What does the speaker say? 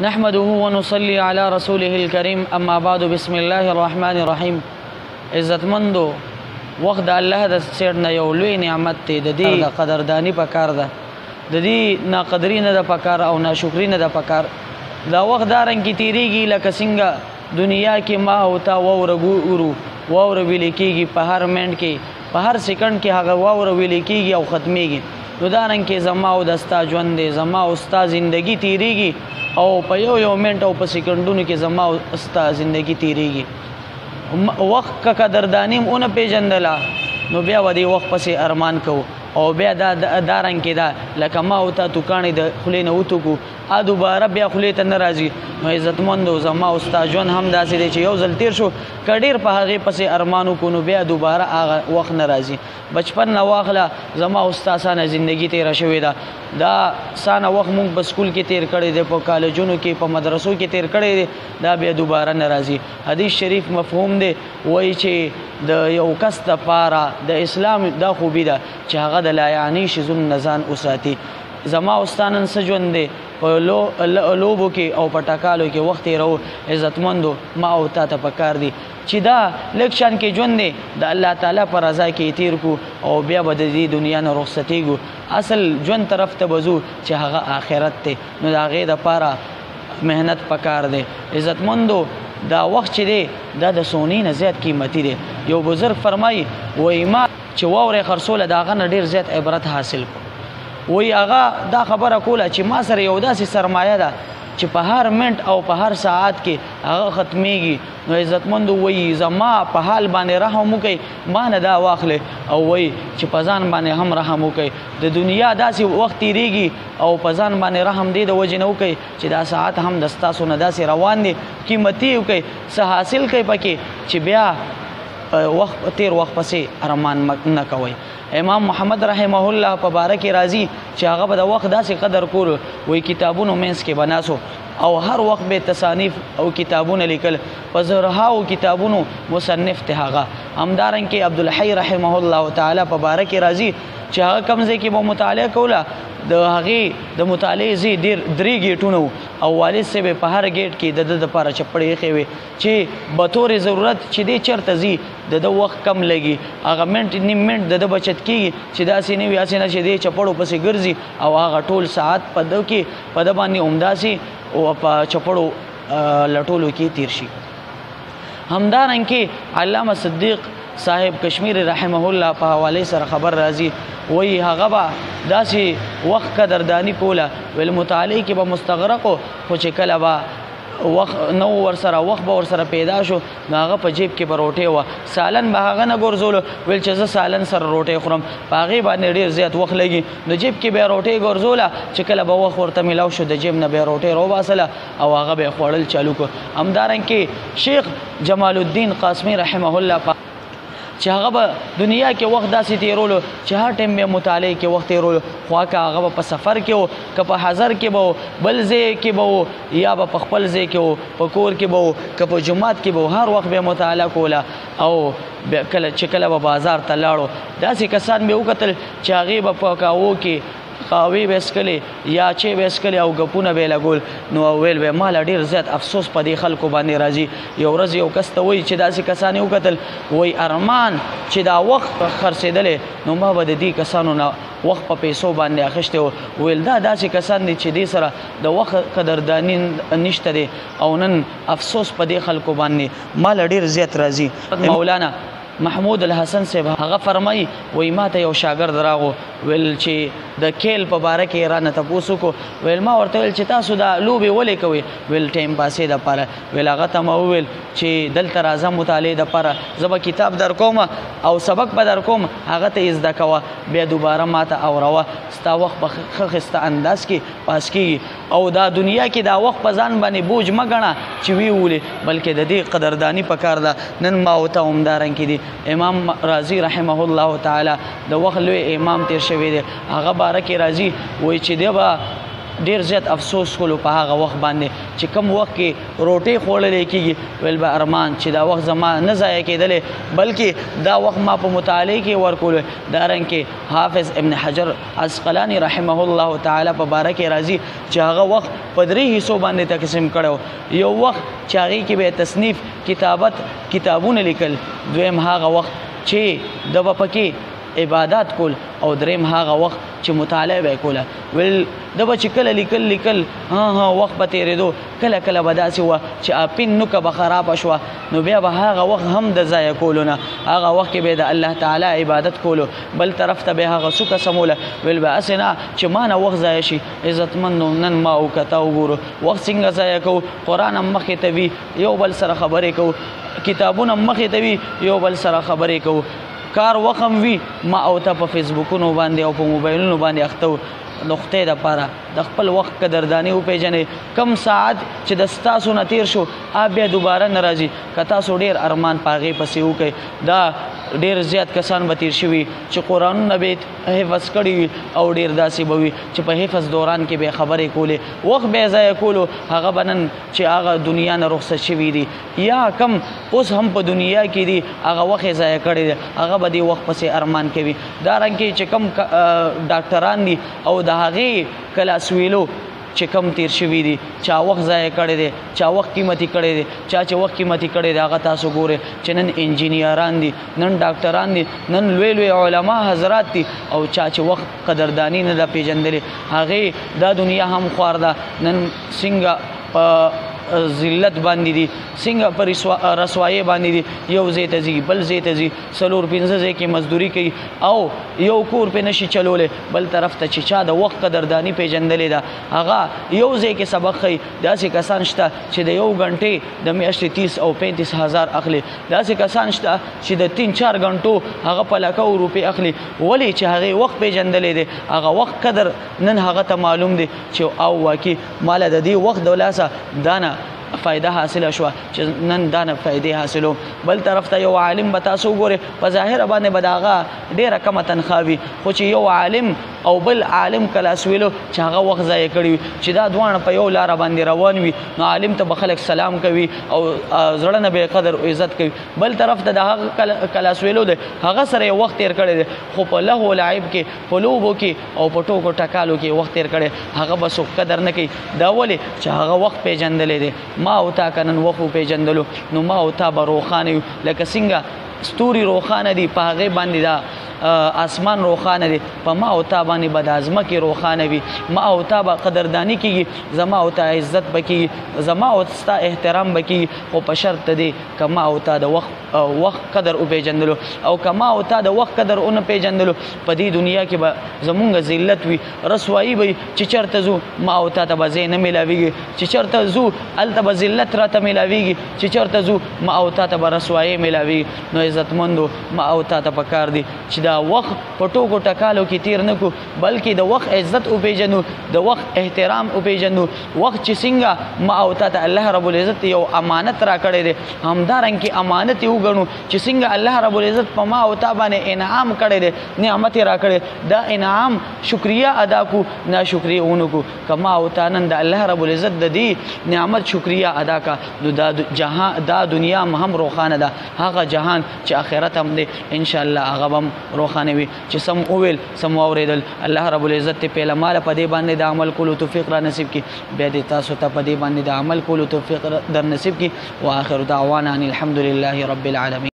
نحمده ونصلي على رسوله الكريم اما بعد بسم الله الرحمن الرحیم. عزتمندو وخت د الله د سیر نه یو لوی نعمت دی. د دې قدردانی پکار ده، د دې ناقدری نه د پکار او ناشکری نه د پکار. دا وخت دارن کی تیریږي لکه څنګه دنیا کې ما او تا وور ګورو وور ویل کېږي، په هر منټ کې په هر سکند کې هغه وور ویل کېږي او ختمېږي. نو دارن کې زما او د ستا ژوند دی، زما او ستا زندگی تیریږي او په یو منټ او په سکندونو کې زما او ستا زندگی تیریږي. وخت که قدردانیم اونه پیژندله نو بیا به دې وخت پسې ارمان کوو او بیا دا رنګ کې ده لکه ما او تا توکاڼې د خولې نه وتوکو دوباره بیا خولې ته نه راځي. نو عزتمندو زما او ستا ژوند هم داسې دی چې یو ځل تیر شو که ډېر په هغې پسې ارمان وکړو نو بیا دوباره هغه وخت نه راځي. بچپن نه واخله زما او ستا سانه زندګي تېره شوې ده. دا سانه وخت مونږ په سکول کې تیر کړی دی، په کالجونو کې په مدرسو کې تیر کړی دی، دا بیا دوباره نه راځي. حدیث شریف مفهوم دی، وایي چې د یو کس دپاره د اسلام دا خوبي ده چې هغه د لا یعنی شیزونو نه ځان وساتي. زما او ستا نن څه ژوند دی په لوبو کې او په ټکالو کې وخت تېرو. عزتمندو ما او تا ته پکار دی چې دا لږ شان کې ژوند دی د الله تعالی په رضا کې تیر کو او بیا به د دې دنیا نه رخصتېږو. اصل ژوند طرف ته بځو چې هغه آخرت دی. نو د هغې دپاره محنت پکار دی. عزتمندو دا وخت چې دی دا د سونې نه زیات قیمتي دی. یو بزرګ فرمایي وایي ما چې واورې خرڅوله د هغه نه ډېر زیات عبرت حاصل کړو. وایي هغه دا خبره کوله چې ما سره یو داسې سرمایه ده چې په هر منټ او په هر ساعت کې هغه ختمیږي. نو عزتمندو وایي زما په حال باندې رحم وکئ، ما نه دا واخلئ او وایي چې په ځان باندې هم رحم وکئ. د دنیا داسې وخت تېرېږي او په ځان باندې رحم دې د وجې نه وکئ چې دا ساعت هم د ستاسو نه داسې روان دي. قیمتي وکئ، څه حاصل کئ پکې چې بیا تیر وخت پسې ارمان نه کوئ. امام محمد رحمه الله په باره کې راځي چې هغه به د وخت داسې قدر کولو. وایي کتابونو منځ کې به ناسو او هر وخت به تصانیف او کتابونه لیکل، په زرهاو کتابونو مصنف ته هغه. همدارنګه عبدالحی رحمه الله تعالی په باره کې راځي چې هغه کوم ځای کې به مطالعه کوله، د هغې د مطالعې ځای ډېر 3 ګیټونه او والد صاحب په هر ګیټ کې د ده دپاره چپړې ایښې وې چې بطور ضرورت چې دی چېرته ځي د ده وخت کم لګي، هغه منټ نیم منټ د ده بچت کېږي چې داسې نه وي هسې نه چې دی چپړو پسې ګرځي او هغه ټول ساعت په ده کې په ده باندې همداسې او په چپړو لټولو کې تیر شي. همدارنګه علامه صدیق صاحب کشمیری رحمه الله په حواله سره خبر راځي، وایي هغه به داسې وخت قدردانی کوله، ویل مطالعې کې به مستغرق خو چې کله به وخت نو ورسره وخت به ورسره پیدا شو نو هغه په جیب کې به روټۍ وه، سالن به هغه نه ګرځولو. ویل چې زه سالن سره روټۍ خورم، په هغې باندې ډېر زیات وخت لګي. نو جیب کې به یې روټۍ ګرځوله، چې کله به وخت ورته میلاو شو د جیب نه به یې روټۍ راوباسله او هغه به یې خوړل چالو کړو. همدارنګې شیخ جمال الدین قاسمي رحمه الله چې هغه به دنیا کې وخت داسې تېرولو چې هر ټایم به مطالعې کې وخت تېرولو، خوا که هغه به په سفر کې و، که په حضر کې به و، بل ځای کې به و، یا به په خپل ځای کې و، په کور کې به و، که په جومات کې به و، هر وخت به مطالعه کوله. او چې کله به بازار ته لاړو داسې کسان به وکتل چې هغې به په کاوو کې قهوې به څښلې یا چای به څښلې او ګپونه به یې لګول. نو ویل به ماله ډېر زیات افسوس په دې خلکو باندې راځي. یو ورځ یو کس ته وایي چې داسې کسان یې وکتل، وایي ارمان چې دا وخت خرڅېدلی نو ما به د دې کسانو نه وخت په پیسو باندې اخیستی و. ویل دا داسې کسان دي چې دې سره د وخت قدرداني نشته دی او نن افسوس په دې خلکو باندې ماله ډېر زیات راځي. مولانا محمود الحسن صاحب هغه فرمایي، وایي ما ته یو شاګرد راغو، ویل چې د کیل په باره کې یې رانه تپوس وکړو. ویل ما ورته ویل چې تاسو دا لوبې ولې کوئ؟ ویل ټایم پاسې دپاره. ویل هغه ته ما وویل چې دلته راځه مطالعې دپاره، زه به کتاب در کوم او سبق به در کوم، هغه ته یې زده کوه، بیا دوباره ما ته اوروه، ستا وخت په ښه ښایسته انداز کې پاس کېږي. او دا دنیا کې دا وخت په ځان باندې بوج مه ګڼه چې ویې ولې، بلکې د دې قدرداني پکار ده. نن ما او ته همدارنګې دي. امام رازي رحمه الله تعالی د وخت لوی امام تیر شوی دی، هغه باره کې راځي وایي چې دی به ډیر زیات افسوس کولو په هغه وخت باندې چې کوم وخت کې روټۍ خوړلې کېږي ویل به ارمان چې دا وخت زما نه ضایع کېدلی بلکې دا وخت ما په مطالعې کې ورکولو. دارنګې حافظ ابن حجر عسقلاني رحمه الله تعالی په باره کې راځي چې هغه وخت په 3 حصو باندې تقسیم کړی. یو وخت چې هغې کې به تصنیف کتابونه لیکل، دویم هغه وخت چې د به پکې عبادات کول، او دریم هغه وخت چې مطالعه به کوله. ویل د به چې کله لیکل وخت به تېرېدو، کله کله به داسې وه چې اپین نوکه به خرابه شوه نو بیا به هغه وخت هم د ضایع کولو نه هغه وخت کې به د الله تعالی عبادت کولو، بل طرف ته به هغه څوکه سموله. ویل به هسې نه چې ما نه وخت ضایع شي. عزتمندو نن ما وکته وګورو وخت څنګه ضایع کوو. قرآن هم مخې ته وي یو بل سره خبرې کوو، کتابونه هم مخې ته وي یو بل سره خبرې کوو، کار وخت هم وي ما او ته په فیسبوکونو باندې او په موبایلونو باندې اخته وو. د خدای دپاره د خپل وخت قدرداني وپېژنئ. کم ساعت چې د ستاسو نه تېر شو بیا دوباره نه راځي. که تاسو ډېر ارمان په هغې پسې وکئ، دا ډېر زیات کسان به تېر شوي چې قرآنونه به حفظ کړي وي او ډېر داسې به وي چې په حفظ دوران کې به خبرې کولې، وخت به یې ضایع کولو. هغه به نن چې هغه دنیا نه رخصت شوي دي یا کم اوس هم په دنیا کې دي هغه وخت یې ضایع کړی دی، هغه به دې وخت پسې ارمان کوي. دارنګې چې کم ډاکټران دي او د هغې کلاس ویلو چې کم تیر شوي دي، چا وخت ضایع کړی دی، چا وخت قیمتي کړی دی، چا چې وخت قیمتي کړی دی هغه تاسو ګورئ چې نن انجینیران دي، نن ډاکټران دي، نن لوی علما حضرات دي، او چا چې وخت قدرداني نه ده پېژندلې هغې دا دنیا هم خوار ده. نن څنګه په ذلت باندې دي، څنګه په رسوایۍ باندې دي، یو ځای ته ځي بل ځای ته ځي، 4-5 ځای کې مزدوري کوي او یو کور پې نشي چلولی، بل طرف ته چې چا د وخت قدرداني پېژندلې ده هغه یو ځای کې سبق ښیي. داسې کسان شته چې د 1 غنټې د میاشتې 30 او 35 هزار اخلي، داسې کسان شته چې د 3-4 غنټو هغه په لکو روپۍ اخلي. ولې چې هغې وخت پېژندلی دی، هغه وخت قدر نن هغه ته معلوم دی چې او واقعي ماله د دې وخت د لاسه دا نه فائدہ حاصله شوه چې نن دا نه فائدې حاصلو. بل طرف ته یو عالم به تاسو وګورئ په ظاهره باندې به د هغه ډېره کمه تنخوا وي، خو چې یو عالم او بل عالم کلاس ویلو چې هغه وخت ضایع کړی وي، چې دا دواړه په یو لاره باندې روان وي نو عالم ته به خلک سلام کوي او زړه نه به قدر او عزت کوي. بل طرف ته د هغه کلاس ویلو دی هغه سره یې وخت تېر کړی دی، خو په لهو لعب کې په لوبو کې او په ټوکو ټکالو کې وخت تېر کړی، هغه به څوک قدر نه کوي. دا ولې چې هغه وخت پېژندلی دی. ما او تا که نن وخت وپېژندلو نو ما او تا به روښانه یو، لکه څنګه ستوري روښانه دي په هغې باندې دا اسمان روښانه دی، په ما او تا باندې به د ځمکې روښانه وي. ما او تا به قدرداني کېږي، زما او تا عزت به کېږي، زما او ستا احترام به کېږي، خو په شرط دی که ما او تا د وخت قدر وپېژندلو. او که ما او تا د وخت قدر ونه پېژندلو په دې دنیا کې به زمونږ ذلت وي، رسوایي به وي چې چېرته ځو ما او تا ته به ځای نه میلاویږي، چې چېرته ځو هلته به ذلت راته میلاویږي، چې چېرته ځو ما او تا ته به رسوایي میلاویږي. نو عزتمندو ما او تا ته پکار دی چې دا وخت په ټوکو ټکالو کې تیر نه کړو، بلکې د وخت عزت وپېژنو، د وخت احترام وپېژنو. وخت چې څنګه ما او تا ته الله رب العزت یو امانت را کړی دی، همدارنګې امانت یې وګڼو چې څنګه الله رب العزت په ما او تا باندې انعام کړی دی، نعمت یې را کړی، دا انعام شکریه ادا کو، ناشکریه ونه کو. که ما او تا نن د الله رب العزت د دې نعمت شکریه ادا کا نو دا دنیا هم روښانه ده، هغه جهان چې آخرت هم دی انشاءالله هغه به هم روښانه وي. چې سم وویل سم واورېدل، الله رب العزت ته پهله ماله په دې باندې د عمل کولو توفیق را نصیب کړي، بیا دې تاسو ته په دې باندې د عمل کولو توفیق در نصیب کړي. واخر دعوانا ان الحمد لله رب العالمین.